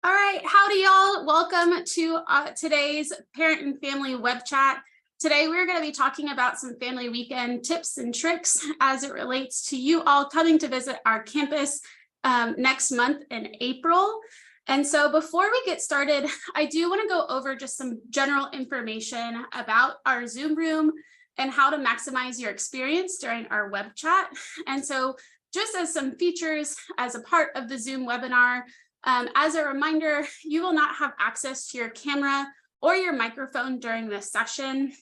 All right, howdy y'all. Welcome to today's Parent and Family Web Chat. Today we're going to be talking about some family weekend tips and tricks as it relates to you all coming to visit our campus next month in April. And so before we get started, I do want to go over just some general information about our Zoom room and how to maximize your experience during our web chat. And so just as some features as a part of the Zoom webinar, as a reminder, you will not have access to your camera or your microphone during this session.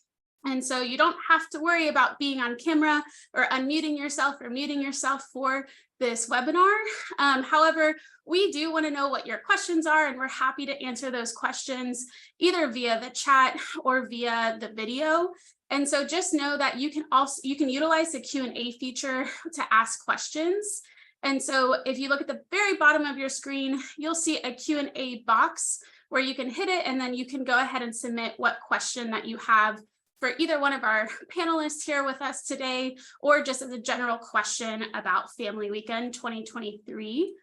And so you don't have to worry about being on camera or unmuting yourself or muting yourself for this webinar. However, we do want to know what your questions are, and we're happy to answer those questions either via the chat or via the video. And so just know that you can utilize the Q&A feature to ask questions. And so if you look at the very bottom of your screen, you'll see a Q&A box where you can hit it, and then you can go ahead and submit what question that you have for either one of our panelists here with us today, or just as a general question about Family Weekend 2023.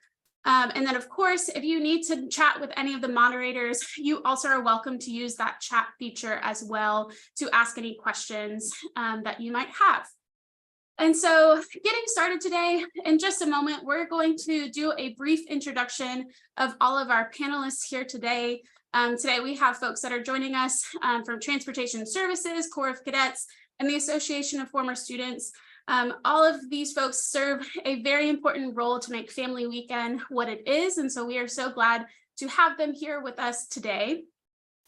And then of course, if you need to chat with any of the moderators, you also are welcome to use that chat feature as well to ask any questions that you might have. And so getting started today, in just a moment, we're going to do a brief introduction of all of our panelists here today. Today we have folks that are joining us from Transportation Services, Corps of Cadets, and the Association of Former Students. All of these folks serve a very important role to make Family Weekend what it is. And so we are so glad to have them here with us today.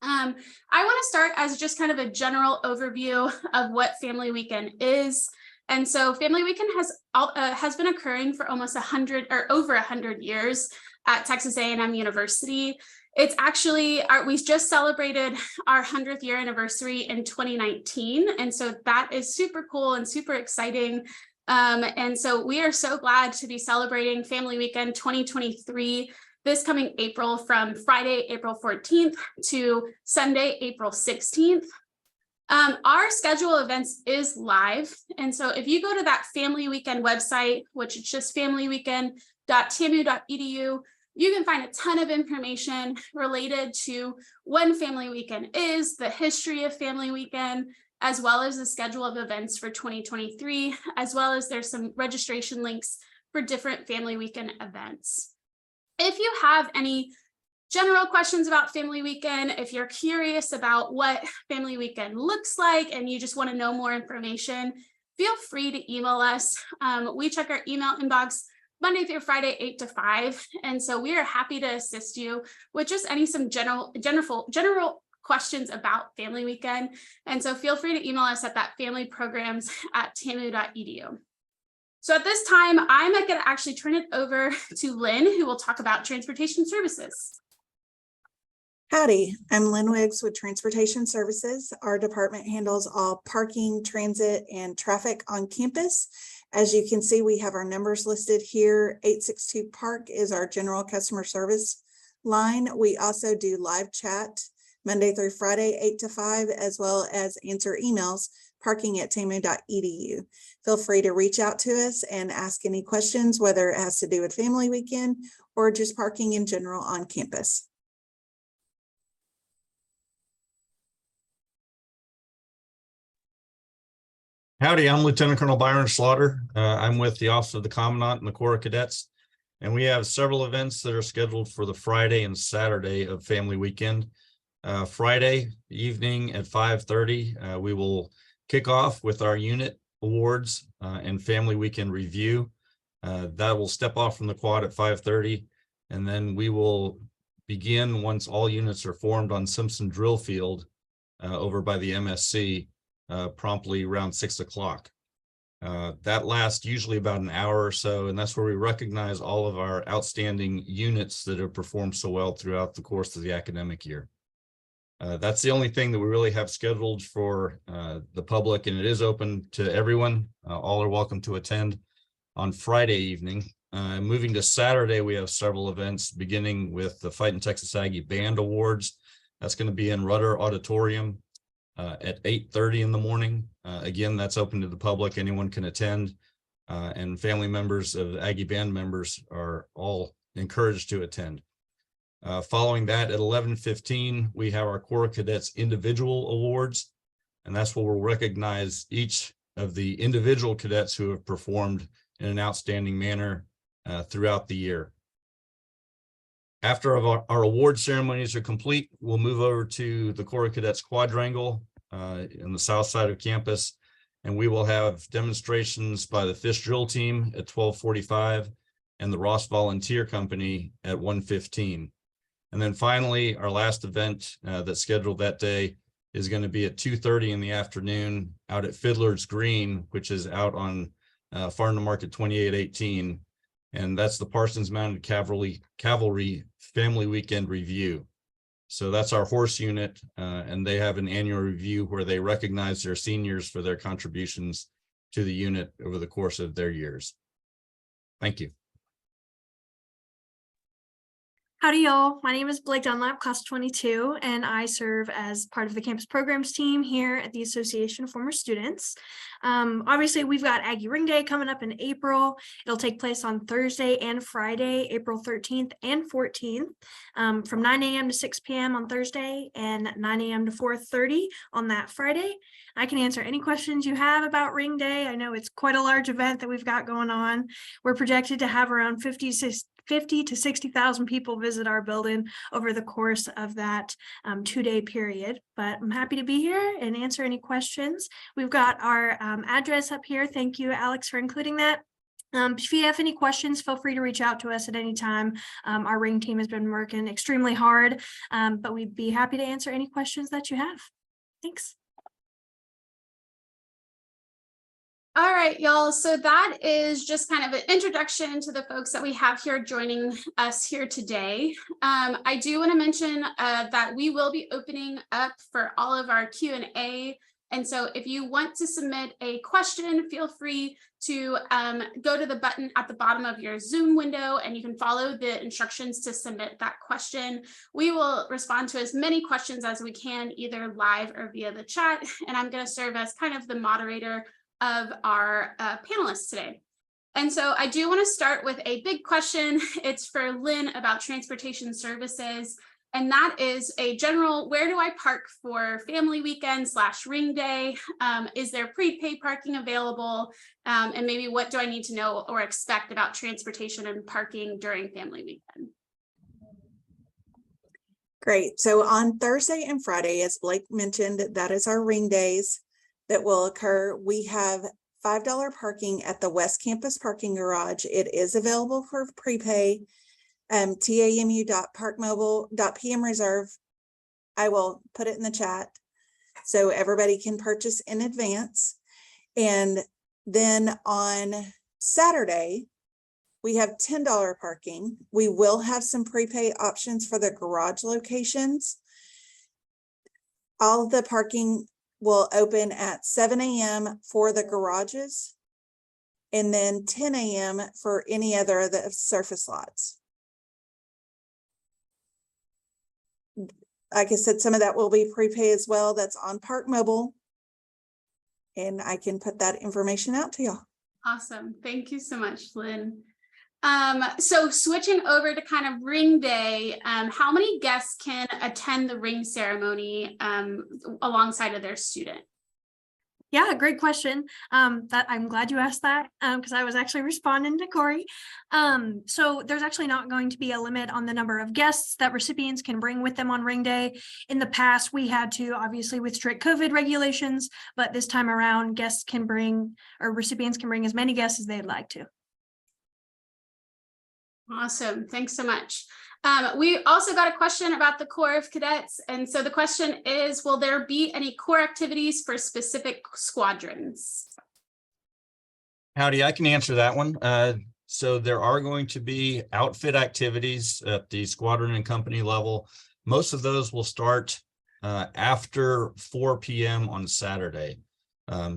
I want to start as just kind of a general overview of what Family Weekend is. And so Family Weekend has been occurring for almost 100 or over 100 years at Texas A&M University. It's actually, we just celebrated our 100th year anniversary in 2019. And so that is super cool and super exciting. And so we are so glad to be celebrating Family Weekend 2023 this coming April, from Friday, April 14th to Sunday, April 16th. Our schedule of events is live. And so if you go to that Family Weekend website, which is just familyweekend.tamu.edu, you can find a ton of information related to when Family Weekend is, the history of Family Weekend, as well as the schedule of events for 2023, as well as there's some registration links for different Family Weekend events. If you have any general questions about Family Weekend, if you're curious about what Family Weekend looks like and you just want to know more information, feel free to email us. We check our email inbox Monday through Friday, 8 to 5. And so we are happy to assist you with just some general questions about Family Weekend. And so feel free to email us at that familyprograms@tamu.edu. So at this time, I'm going to actually turn it over to Lynn, who will talk about Transportation Services. Howdy, I'm Lynn Wiggs with Transportation Services. Our department handles all parking, transit, and traffic on campus. As you can see, we have our numbers listed here. 862 Park is our general customer service line. We also do live chat Monday through Friday, 8 to 5, as well as answer emails, parking@tamu.edu. Feel free to reach out to us and ask any questions, whether it has to do with Family Weekend or just parking in general on campus. Howdy, I'm Lieutenant Colonel Byron Slaughter. I'm with the Office of the Commandant and the Corps of Cadets, and we have several events that are scheduled for the Friday and Saturday of Family Weekend. Friday evening at 5:30, we will kick off with our unit awards and Family Weekend review. That will step off from the quad at 5:30, and then we will begin once all units are formed on Simpson Drill Field over by the MSC. Promptly around 6 o'clock. That lasts usually about an hour or so, and that's where we recognize all of our outstanding units that have performed so well throughout the course of the academic year. That's the only thing that we really have scheduled for the public, and it is open to everyone. All are welcome to attend on Friday evening. Moving to Saturday, we have several events, beginning with the Fighting Texas Aggie Band Awards. That's going to be in Rudder Auditorium at 8:30 in the morning. Again, that's open to the public. Anyone can attend, and family members of Aggie Band members are all encouraged to attend. Following that at 11:15, we have our Corps of Cadets individual awards, and that's where we'll recognize each of the individual cadets who have performed in an outstanding manner throughout the year. After our award ceremonies are complete, we'll move over to the Corps of Cadets Quadrangle in the south side of campus, and we will have demonstrations by the Fish Drill Team at 12:45 and the Ross Volunteer Company at 1:15. And then finally, our last event that's scheduled that day is going to be at 2:30 in the afternoon out at Fiddler's Green, which is out on Farm to Market 2818. And that's the Parsons Mounted Cavalry Family Weekend Review. So that's our horse unit, and they have an annual review where they recognize their seniors for their contributions to the unit over the course of their years. Thank you. Howdy, y'all. My name is Blake Dunlap, class 22, and I serve as part of the campus programs team here at the Association of Former Students. Obviously, we've got Aggie Ring Day coming up in April. It'll take place on Thursday and Friday, April 13th and 14th, from 9 a.m. to 6 p.m. on Thursday and 9 a.m. to 4:30 on that Friday. I can answer any questions you have about Ring Day. I know it's quite a large event that we've got going on. We're projected to have around 50 to 60,000 people visit our building over the course of that 2-day period. But I'm happy to be here and answer any questions. We've got our address up here. Thank you, Alex, for including that. If you have any questions, feel free to reach out to us at any time. Our Ring team has been working extremely hard, but we'd be happy to answer any questions that you have. Thanks. All right, y'all. So that is just kind of an introduction to the folks that we have here joining us here today. I do want to mention that we will be opening up for all of our Q&A. And so if you want to submit a question, feel free to go to the button at the bottom of your Zoom window and you can follow the instructions to submit that question. We will respond to as many questions as we can, either live or via the chat. And I'm going to serve as kind of the moderator of our panelists today. And so I do want to start with a big question. It's for Lynn about transportation services. And that is a general, where do I park for family weekend / Ring Day? Is there prepaid parking available? And maybe what do I need to know or expect about transportation and parking during family weekend? Great. So on Thursday and Friday, as Blake mentioned, that is our Ring Days that will occur. We have $5 parking at the West Campus parking garage. It is available for prepay. TAMU.parkmobile.PM reserve. I will put it in the chat so everybody can purchase in advance. And then on Saturday, we have $10 parking. We will have some prepay options for the garage locations. All of the parking will open at 7 a.m. for the garages and then 10 a.m. for any other of the surface lots. Like I said, some of that will be prepay as well. That's on Park Mobile. And I can put that information out to y'all. Awesome. Thank you so much, Lynn. So switching over to kind of Ring Day, how many guests can attend the ring ceremony alongside of their student? Yeah, great question. That I'm glad you asked that because I was actually responding to Corey. So there's actually not going to be a limit on the number of guests that recipients can bring with them on Ring Day. In the past, we had to, obviously with strict COVID regulations, but this time around, guests can bring, or recipients can bring as many guests as they'd like to. Awesome. Thanks so much. We also got a question about the Corps of Cadets. And so the question is, will there be any Corps activities for specific squadrons? Howdy, I can answer that one. So there are going to be outfit activities at the squadron and company level. Most of those will start after 4 p.m. on Saturday.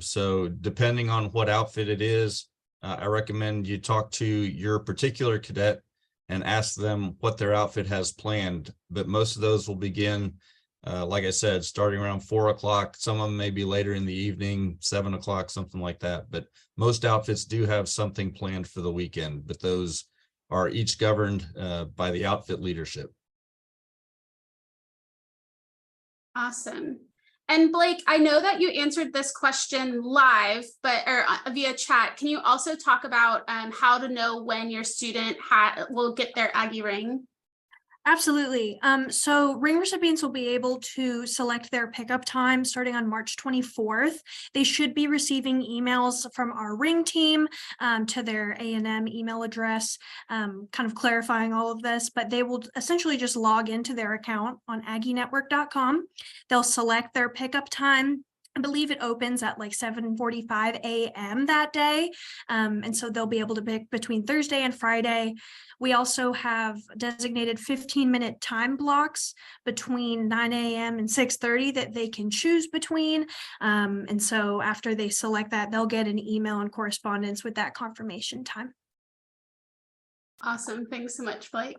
So depending on what outfit it is, I recommend you talk to your particular cadet and ask them what their outfit has planned. But most of those will begin, like I said, starting around 4 o'clock. Some of them may be later in the evening, 7 o'clock, something like that. But most outfits do have something planned for the weekend, but those are each governed by the outfit leadership. Awesome. And Blake, I know that you answered this question live, but or via chat. Can you also talk about how to know when your student will get their Aggie ring? Absolutely. So ring recipients will be able to select their pickup time starting on March 24th. They should be receiving emails from our ring team to their A&M email address, kind of clarifying all of this, but they will essentially just log into their account on aggienetwork.com. They'll select their pickup time. I believe it opens at like 7:45 a.m. that day. And so they'll be able to pick between Thursday and Friday. We also have designated 15-minute time blocks between 9 a.m. and 6:30 that they can choose between. And so after they select that, they'll get an email and correspondence with that confirmation time. Awesome. Thanks so much, Blake.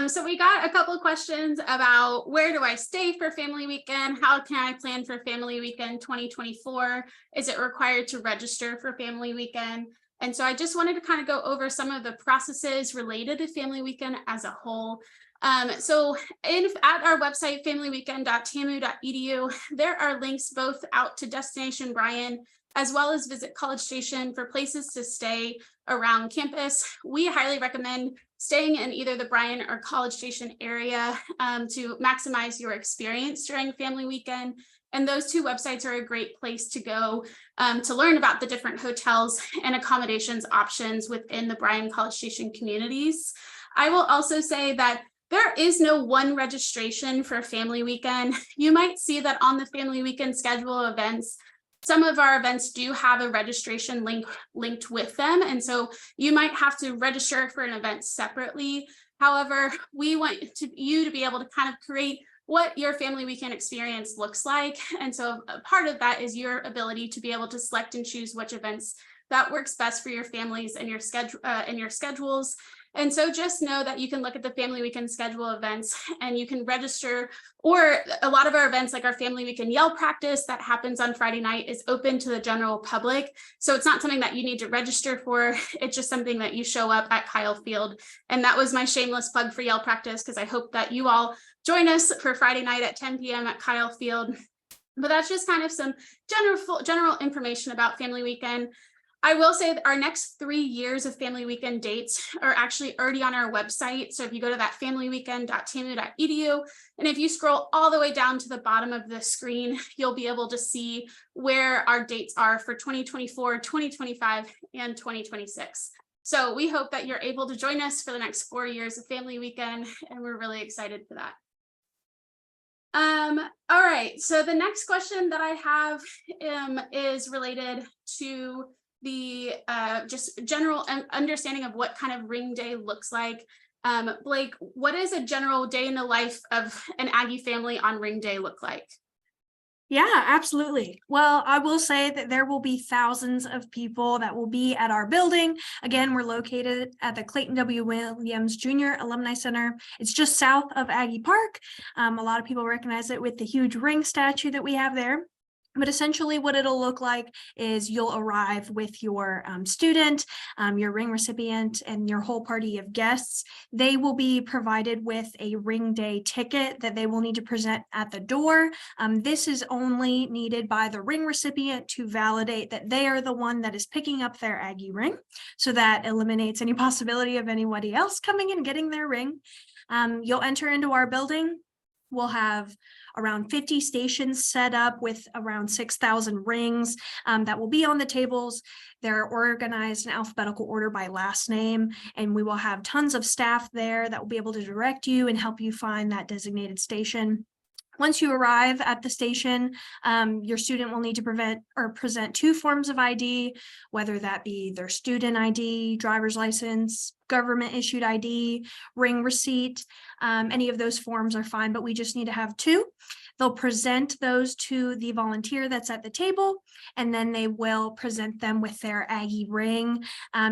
So we got a couple of questions about where do I stay for family weekend? How can I plan for family weekend 2024? Is it required to register for family weekend? And so I just wanted to kind of go over some of the processes related to family weekend as a whole. So at our website, familyweekend.tamu.edu, there are links both out to Destination Bryan as well as Visit College Station for places to stay around campus. We highly recommend staying in either the Bryan or College Station area to maximize your experience during family weekend. And those two websites are a great place to go to learn about the different hotels and accommodations options within the Bryan College Station communities. I will also say that there is no one registration for family weekend. You might see that on the family weekend schedule of events, some of our events do have a registration link linked with them. And so you might have to register for an event separately. However, we want you to be able to kind of create what your family weekend experience looks like. And so a part of that is your ability to be able to select and choose which events that works best for your families and your schedule and your schedules. And so just know that you can look at the family weekend schedule events and you can register, or a lot of our events like our family weekend yell practice that happens on Friday night is open to the general public. So it's not something that you need to register for. It's just something that you show up at Kyle Field. And that was my shameless plug for yell practice, because I hope that you all join us for Friday night at 10 p.m. at Kyle Field. But that's just kind of some general information about family weekend. I will say that our next 3 years of family weekend dates are actually already on our website. So if you go to that familyweekend.tamu.edu, and if you scroll all the way down to the bottom of the screen, you'll be able to see where our dates are for 2024, 2025, and 2026. So we hope that you're able to join us for the next 4 years of family weekend, and we're really excited for that. All right, so the next question that I have is related to the just general understanding of what kind of ring day looks like. Blake, what is a general day in the life of an Aggie family on ring day look like? Yeah, absolutely. Well, I will say that there will be thousands of people that will be at our building. Again, we're located at the Clayton W. Williams Jr. Alumni Center. It's just south of Aggie Park. A lot of people recognize it with the huge ring statue that we have there. But essentially what it'll look like is you'll arrive with your student, your ring recipient, and your whole party of guests. They will be provided with a ring day ticket that they will need to present at the door. This is only needed by the ring recipient to validate that they are the one that is picking up their Aggie ring. So that eliminates any possibility of anybody else coming and getting their ring. You'll enter into our building. We'll have around 50 stations set up with around 6,000 rings that will be on the tables. They're organized in alphabetical order by last name, and we will have tons of staff there that will be able to direct you and help you find that designated station. Once you arrive at the station, your student will need to present 2 forms of ID, whether that be their student ID, driver's license, government issued ID, ring receipt. Any of those forms are fine, but we just need to have 2. They'll present those to the volunteer that's at the table, and then they will present them with their Aggie ring.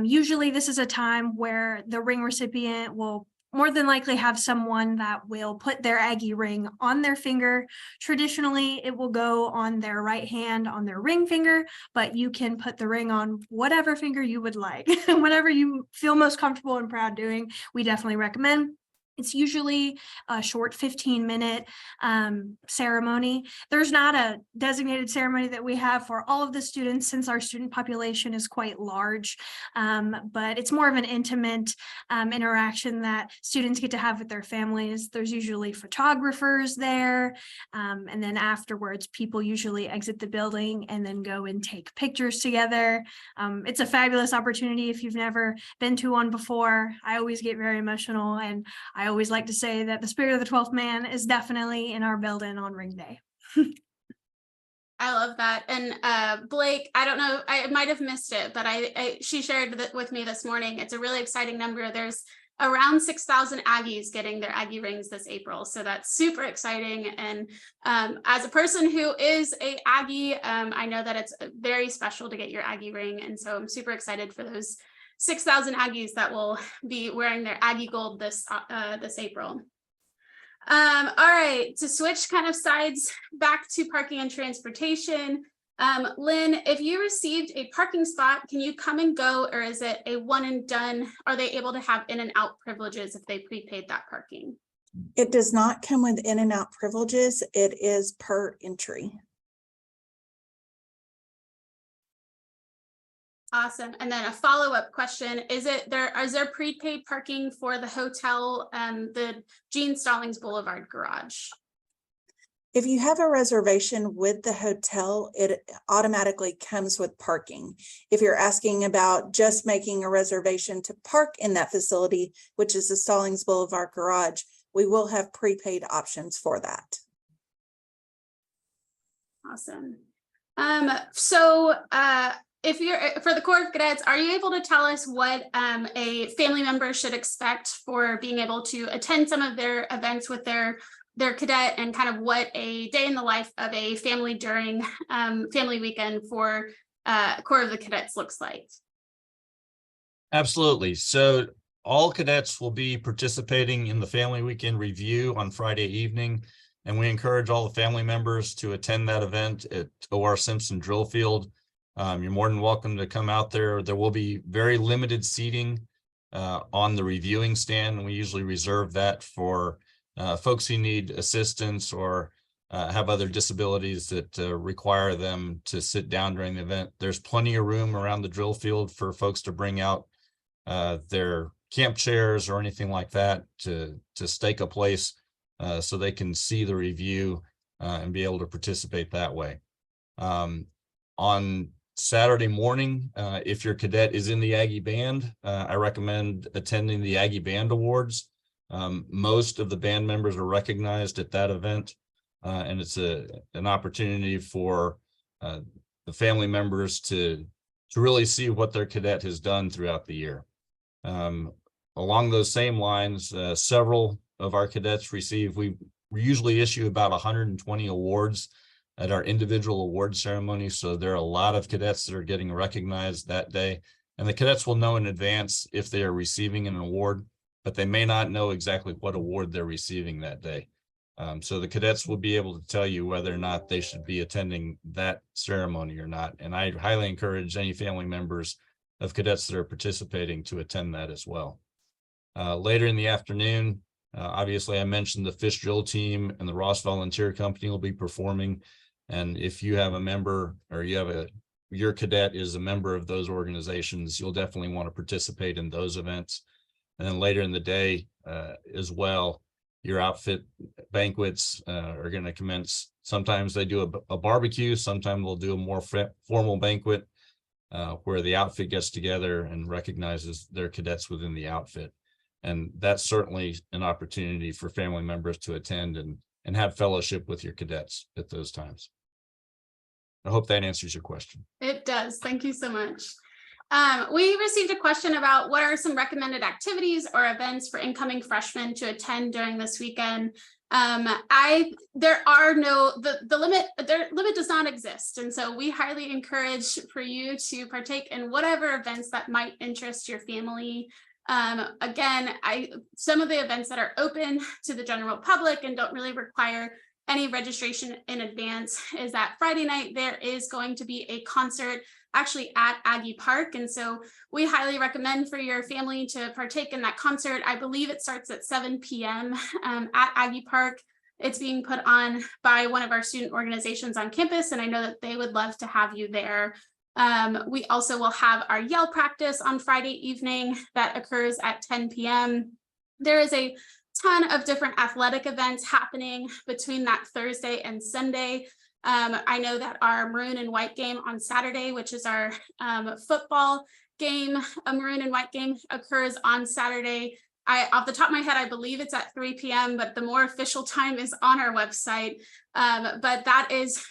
Usually this is a time where the ring recipient will more than likely have someone that will put their Aggie ring on their finger. Traditionally, it will go on their right hand on their ring finger, but you can put the ring on whatever finger you would like. Whatever you feel most comfortable and proud doing, we definitely recommend. It's usually a short 15-minute ceremony. There's not a designated ceremony that we have for all of the students since our student population is quite large, but it's more of an intimate interaction that students get to have with their families. There's usually photographers there, and then afterwards, people usually exit the building and then go and take pictures together. It's a fabulous opportunity if you've never been to one before. I always get very emotional, and I always like to say that the spirit of the 12th man is definitely in our building on ring day. I love that. And Blake, I don't know, I might have missed it, but she shared with me this morning. It's a really exciting number. There's around 6,000 Aggies getting their Aggie rings this April. So that's super exciting. And as a person who is a Aggie, I know that it's very special to get your Aggie ring. And so I'm super excited for those 6,000 Aggies that will be wearing their Aggie gold this April. All right, to switch kind of sides back to parking and transportation. Lynn, if you received a parking spot, can you come and go, or is it a one and done? Are they able to have in and out privileges if they prepaid that parking? It does not come with in and out privileges. It is per entry. Awesome. And then a follow-up question, is there prepaid parking for the hotel and the Gene Stallings Boulevard garage? If you have a reservation with the hotel, it automatically comes with parking. If you're asking about just making a reservation to park in that facility, which is the Stallings Boulevard garage, we will have prepaid options for that. Awesome. If you're for the Corps of Cadets, are you able to tell us what a family member should expect for being able to attend some of their events with their cadet, and kind of what a day in the life of a family during family weekend for Corps of the Cadets looks like? Absolutely. So all cadets will be participating in the family weekend review on Friday evening, and we encourage all the family members to attend that event at O.R. Simpson Drill Field. You're more than welcome to come out there. There will be very limited seating on the reviewing stand. We usually reserve that for folks who need assistance or have other disabilities that require them to sit down during the event. There's plenty of room around the drill field for folks to bring out their camp chairs or anything like that to stake a place so they can see the review and be able to participate that way. On Saturday morning, if your cadet is in the Aggie Band, I recommend attending the Aggie Band Awards. Most of the band members are recognized at that event, and it's an opportunity for the family members to really see what their cadet has done throughout the year. Along those same lines, several of our cadets we usually issue about 120 awards at our individual award ceremony. So there are a lot of cadets that are getting recognized that day, and the cadets will know in advance if they are receiving an award, but they may not know exactly what award they're receiving that day. So the cadets will be able to tell you whether or not they should be attending that ceremony or not. And I highly encourage any family members of cadets that are participating to attend that as well. Later in the afternoon, obviously I mentioned the Fish Drill Team and the Ross Volunteer Company will be performing. And if you have a member, or your cadet is a member of those organizations, you'll definitely want to participate in those events. And then later in the day as well, your outfit banquets are going to commence. Sometimes they do a barbecue, sometimes they'll do a more formal banquet where the outfit gets together and recognizes their cadets within the outfit. And that's certainly an opportunity for family members to attend and have fellowship with your cadets at those times. I hope that answers your question. It does. Thank you so much. We received a question about what are some recommended activities or events for incoming freshmen to attend during this weekend. The limit does not exist. And so we highly encourage for you to partake in whatever events that might interest your family. Again, some of the events that are open to the general public and don't really require any registration in advance, is that Friday night there is going to be a concert actually at Aggie Park. And so we highly recommend for your family to partake in that concert. I believe it starts at 7 p.m. At Aggie Park. It's being put on by one of our student organizations on campus, and I know that they would love to have you there. We also will have our yell practice on Friday evening that occurs at 10 p.m. There is a ton of different athletic events happening between that Thursday and Sunday. I know that our maroon and white game on Saturday, which is our football game, a maroon and white game occurs on Saturday. Off the top of my head, I believe it's at 3 p.m., but the more official time is on our website. But that is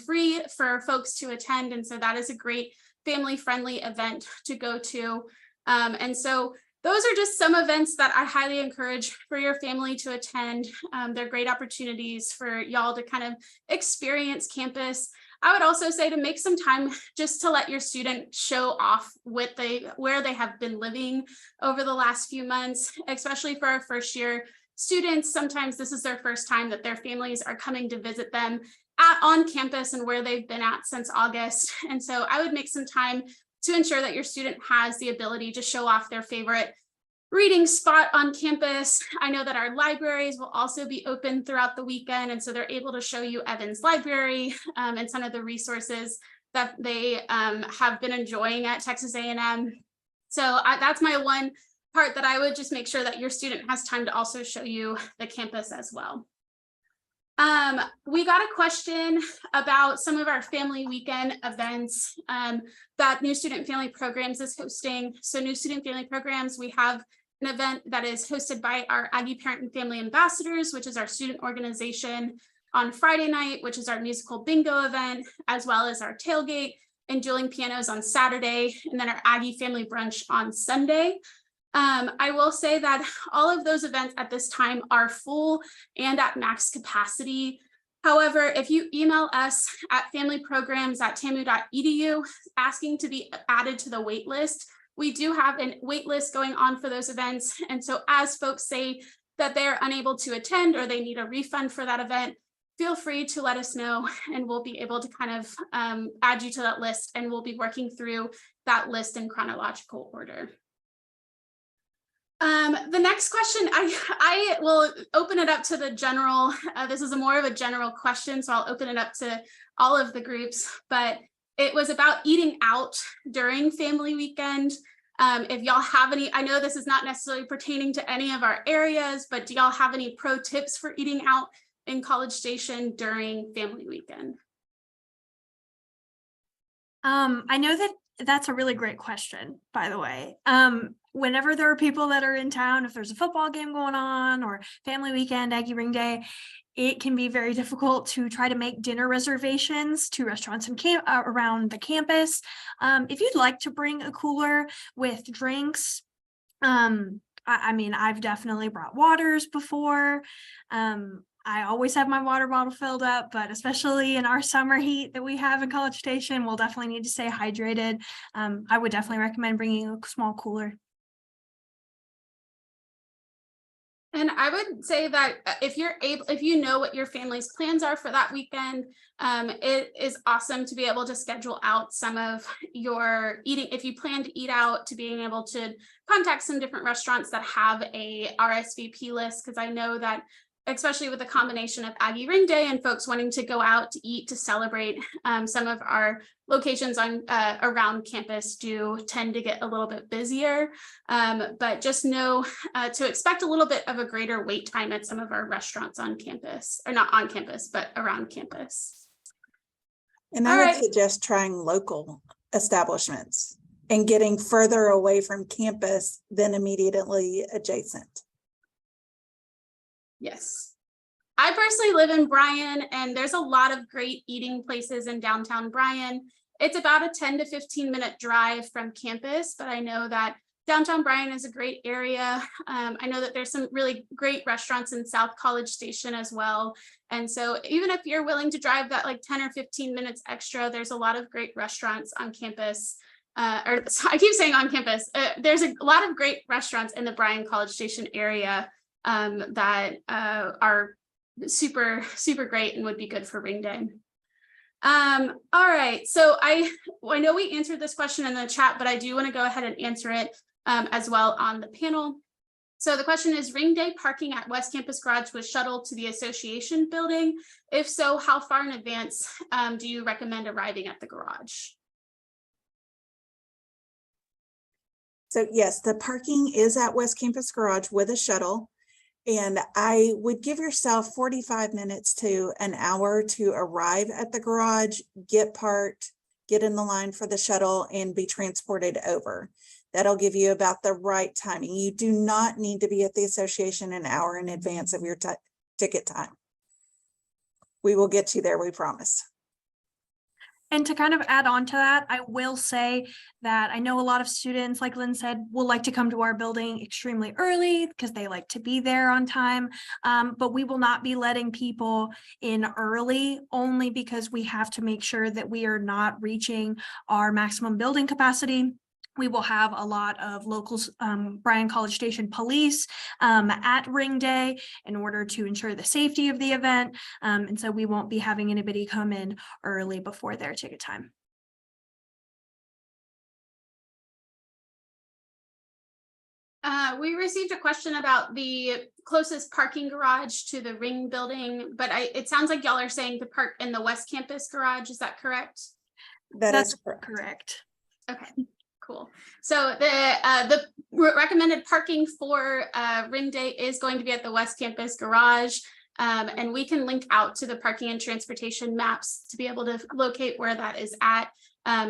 free for folks to attend. And so that is a great family-friendly event to go to. And so those are just some events that I highly encourage for your family to attend. They're great opportunities for y'all to kind of experience campus. I would also say to make some time just to let your student show off where they have been living over the last few months, especially for our first year students. Sometimes this is their first time that their families are coming to visit them on campus and where they've been at since August. And so I would make some time to ensure that your student has the ability to show off their favorite reading spot on campus. I know that our libraries will also be open throughout the weekend, and so they're able to show you Evans Library and some of the resources that they have been enjoying at Texas A&M. So that's my one part that I would just make sure that your student has time to also show you the campus as well. We got a question about some of our family weekend events that New Student Family Programs is hosting. So New Student Family Programs, we have an event that is hosted by our Aggie Parent and Family Ambassadors, which is our student organization, on Friday night, which is our musical bingo event, as well as our tailgate and dueling pianos on Saturday, and then our Aggie Family Brunch on Sunday. I will say that all of those events at this time are full and at max capacity. However, if you email us at familyprograms@tamu.edu asking to be added to the wait list, we do have a wait list going on for those events. And so as folks say that they're unable to attend or they need a refund for that event, feel free to let us know and we'll be able to kind of add you to that list, and we'll be working through that list in chronological order. The next question, I will open it up to the general. This is more of a general question, so I'll open it up to all of the groups, but it was about eating out during family weekend. If y'all have any, I know this is not necessarily pertaining to any of our areas, but do y'all have any pro tips for eating out in College Station during family weekend? I know that's a really great question, by the way. Whenever there are people that are in town, if there's a football game going on or family weekend, Aggie Ring Day, it can be very difficult to try to make dinner reservations to restaurants around the campus. If you'd like to bring a cooler with drinks, I mean, I've definitely brought waters before. I always have my water bottle filled up, but especially in our summer heat that we have in College Station, we'll definitely need to stay hydrated. I would definitely recommend bringing a small cooler. And I would say that if you know what your family's plans are for that weekend, it is awesome to be able to schedule out some of your eating. If you plan to eat out, to being able to contact some different restaurants that have a RSVP list, because I know that especially with the combination of Aggie Ring Day and folks wanting to go out to eat to celebrate, some of our locations on around campus do tend to get a little bit busier, but just know to expect a little bit of a greater wait time at some of our restaurants on campus, or not on campus, but around campus. And I would suggest trying local establishments and getting further away from campus than immediately adjacent. Yes. I personally live in Bryan, and there's a lot of great eating places in downtown Bryan. It's about a 10 to 15 minute drive from campus, but I know that downtown Bryan is a great area. I know that there's some really great restaurants in South College Station as well. And so even if you're willing to drive that like 10 or 15 minutes extra, there's a lot of great restaurants on campus. I keep saying on campus. There's a lot of great restaurants in the Bryan College Station area that are super, super great and would be good for ring day. All right, so I know we answered this question in the chat, but I do want to go ahead and answer it as well on the panel. So the question is, ring day parking at West Campus Garage was shuttled to the association building? If so, how far in advance do you recommend arriving at the garage? So yes, the parking is at West Campus Garage with a shuttle. And I would give yourself 45 minutes to an hour to arrive at the garage, get parked, get in the line for the shuttle, and be transported over. That'll give you about the right timing. You do not need to be at the association an hour in advance of your ticket time. We will get you there, we promise. And to kind of add on to that, I will say that I know a lot of students, like Lynn said, will like to come to our building extremely early because they like to be there on time. But we will not be letting people in early only because we have to make sure that we are not reaching our maximum building capacity. We will have a lot of local Bryan College Station police at ring day in order to ensure the safety of the event. And so we won't be having anybody come in early before their ticket time. We received a question about the closest parking garage to the ring building, but it sounds like y'all are saying to park in the West Campus garage. Is that correct? That's correct. Okay. Cool. So the recommended parking for ring day is going to be at the West Campus garage. And we can link out to the parking and transportation maps to be able to locate where that is at.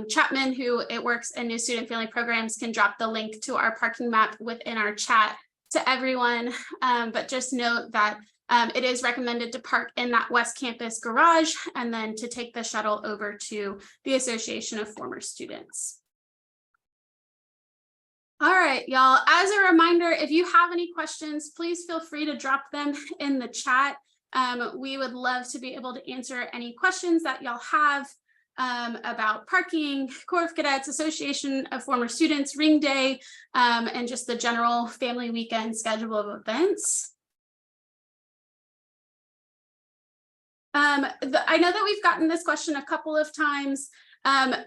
Chapman, who works in new student family programs, can drop the link to our parking map within our chat to everyone. But just note that it is recommended to park in that West Campus garage and then to take the shuttle over to the Association of Former Students. All right, y'all, as a reminder, if you have any questions, please feel free to drop them in the chat. We would love to be able to answer any questions that y'all have about parking, Corps of Cadets, Association of Former Students, ring day, and just the general family weekend schedule of events. I know that we've gotten this question a couple of times.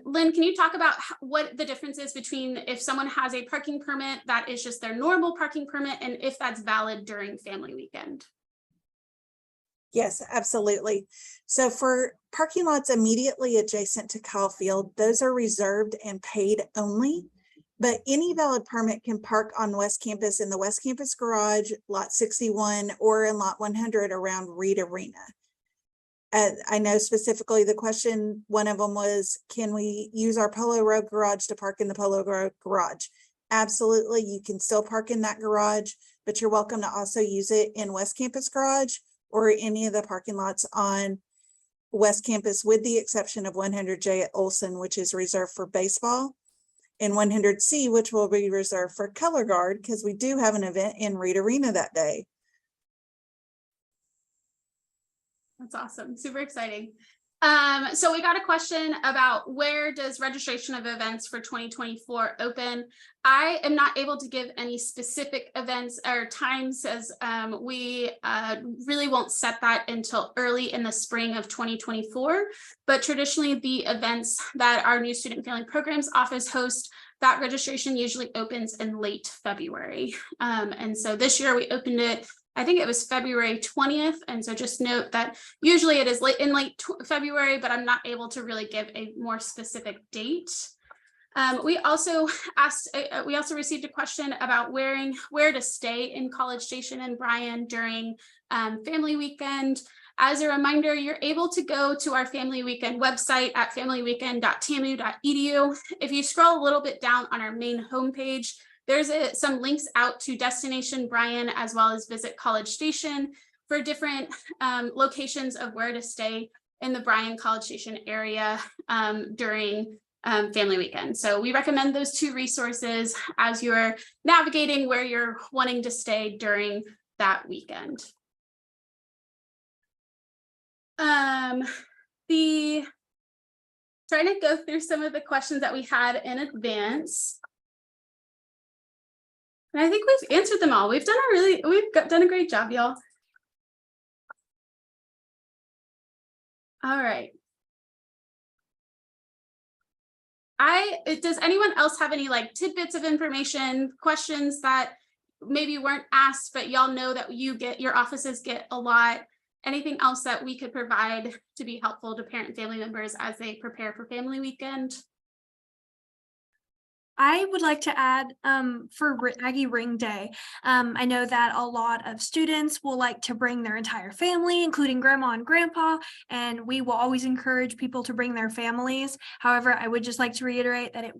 Lynn, can you talk about what the difference is between if someone has a parking permit that is just their normal parking permit and if that's valid during family weekend? Yes, absolutely. So for parking lots immediately adjacent to Kyle Field, those are reserved and paid only, but any valid permit can park on West Campus in the West Campus garage, lot 61, or in lot 100 around Reed Arena. I know specifically the question, one of them was, can we use our Polo Road garage to park in the Polo Road garage? Absolutely, you can still park in that garage, but you're welcome to also use it in West Campus garage or any of the parking lots on West Campus, with the exception of 100J at Olson, which is reserved for baseball, and 100C, which will be reserved for color guard, because we do have an event in Reed Arena that day. That's awesome. Super exciting. So we got a question about where does registration of events for 2024 open? I am not able to give any specific events or times, as we really won't set that until early in the spring of 2024. But traditionally, the events that our new student family programs office hosts, that registration usually opens in late February. And so this year we opened it, I think it was February 20th. And so just note that usually it is late February, but I'm not able to really give a more specific date. We also received a question about where to stay in College Station and Bryan during family weekend. As a reminder, you're able to go to our family weekend website at familyweekend.tamu.edu. If you scroll a little bit down on our main homepage, there's some links out to Destination Bryan as well as Visit College Station for different locations of where to stay in the Bryan College Station area during family weekend. So we recommend those two resources as you're navigating where you're wanting to stay during that weekend. Trying to go through some of the questions that we had in advance. And I think we've answered them all. We've done a great job, y'all. All right. Does anyone else have any like tidbits of information, questions that maybe weren't asked, but y'all know that your offices get a lot? Anything else that we could provide to be helpful to parent and family members as they prepare for family weekend? I would like to add for Aggie Ring Day, I know that a lot of students will like to bring their entire family, including grandma and grandpa, and we will always encourage people to bring their families. However, I would just like to reiterate that it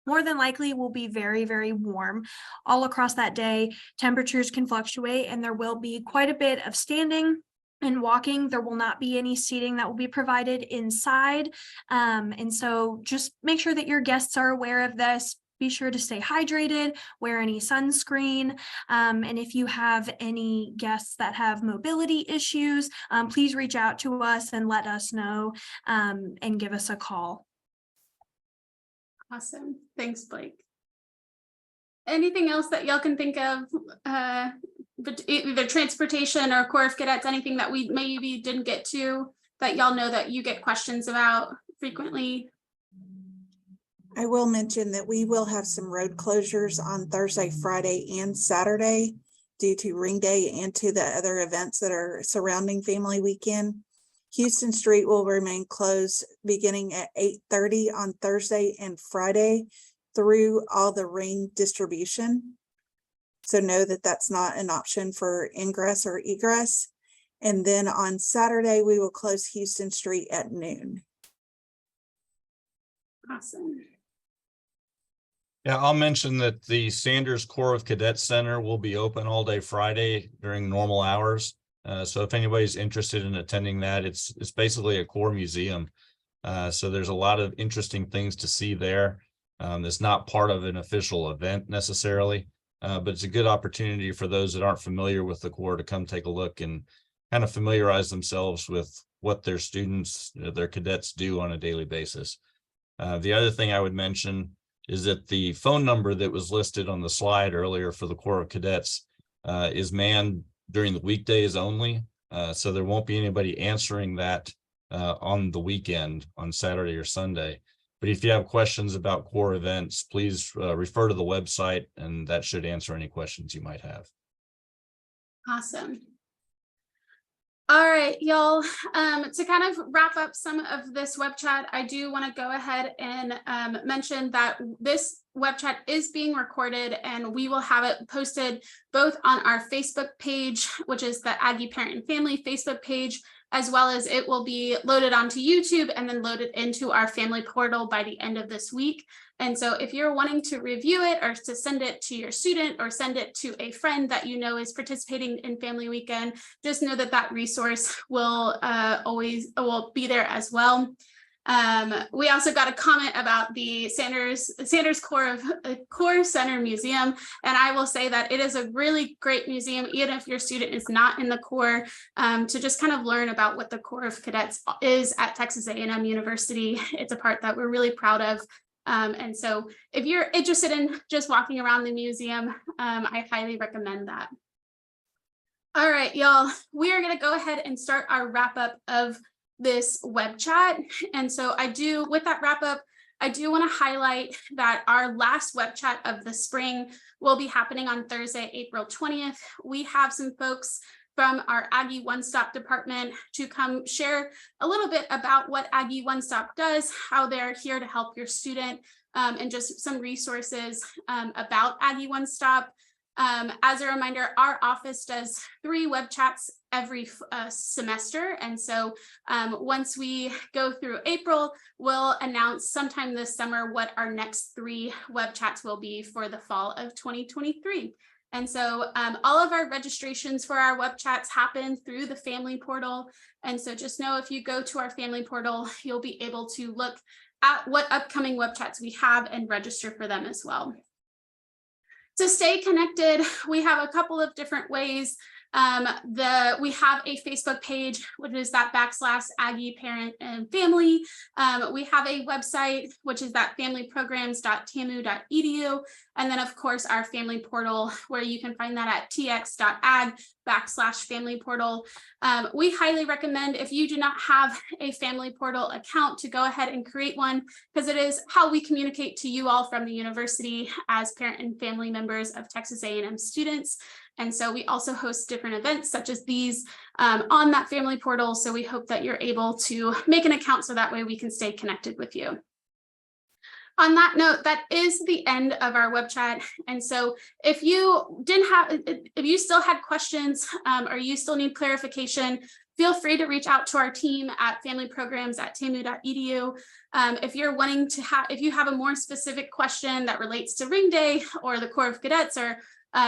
more than likely will be very, very warm all across that day. Temperatures can fluctuate and there will be quite a bit of standing and walking. There will not be any seating that will be provided inside. And so just make sure that your guests are aware of this. Be sure to stay hydrated, wear any sunscreen. And if you have any guests that have mobility issues, please reach out to us and let us know and give us a call. Awesome. Thanks, Blake. Anything else that y'all can think of, but either transportation or Corps of Cadets, anything that we maybe didn't get to that y'all know that you get questions about frequently? I will mention that we will have some road closures on Thursday, Friday, and Saturday due to Ring Day and to the other events that are surrounding Family Weekend. Houston Street will remain closed beginning at 8:30 on Thursday and Friday through all the ring distribution. So know that that's not an option for ingress or egress. And then on Saturday, we will close Houston Street at noon. Awesome. Yeah, I'll mention that the Sanders Corps of Cadets Center will be open all day Friday during normal hours. So if anybody's interested in attending that, it's basically a Corps museum. So there's a lot of interesting things to see there. It's not part of an official event necessarily, but it's a good opportunity for those that aren't familiar with the Corps to come take a look and kind of familiarize themselves with what their students, their cadets do on a daily basis. The other thing I would mention is that the phone number that was listed on the slide earlier for the Corps of Cadets is manned during the weekdays only. So there won't be anybody answering that on the weekend on Saturday or Sunday. But if you have questions about Corps events, please refer to the website and that should answer any questions you might have. Awesome. All right, y'all, to kind of wrap up some of this web chat, I do want to go ahead and mention that this web chat is being recorded and we will have it posted both on our Facebook page, which is the Aggie Parent and Family Facebook page, as well as it will be loaded onto YouTube and then loaded into our family portal by the end of this week. And so if you're wanting to review it or to send it to your student or send it to a friend that you know is participating in Family Weekend, just know that that resource will always be there as well. We also got a comment about the Sanders Corps Center Museum, and I will say that it is a really great museum, even if your student is not in the Corps, to just kind of learn about what the Corps of Cadets is at Texas A&M University. It's a part that we're really proud of. And so if you're interested in just walking around the museum, I highly recommend that. All right, y'all, we are going to go ahead and start our wrap up of this web chat. And so with that wrap up, I do want to highlight that our last web chat of the spring will be happening on Thursday, April 20th. We have some folks from our Aggie One Stop department to come share a little bit about what Aggie One Stop does, how they're here to help your student, and just some resources about Aggie One Stop. As a reminder, our office does 3 web chats every semester. And so once we go through April, we'll announce sometime this summer what our next 3 web chats will be for the fall of 2023. And so all of our registrations for our web chats happen through the family portal. And so just know if you go to our family portal, you'll be able to look at what upcoming web chats we have and register for them as well. To stay connected, we have a couple of different ways. We have a Facebook page, which is that /Aggie Parent and Family. We have a website, which is that familyprograms.tamu.edu. And then of course our family portal, where you can find that at tx.ag/family portal. We highly recommend, if you do not have a family portal account, to go ahead and create one, because it is how we communicate to you all from the university as parent and family members of Texas A&M students. And so we also host different events such as these on that family portal. So we hope that you're able to make an account so that way we can stay connected with you. On that note, that is the end of our web chat. And so if you still had questions or you still need clarification, feel free to reach out to our team at familyprograms@tamu.edu. If you have a more specific question that relates to Ring Day or the Corps of Cadets or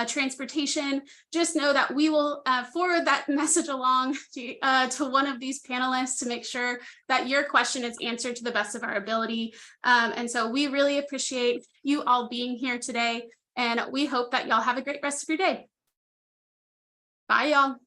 transportation, just know that we will forward that message along to one of these panelists to make sure that your question is answered to the best of our ability. And so we really appreciate you all being here today, and we hope that y'all have a great rest of your day. Bye, y'all.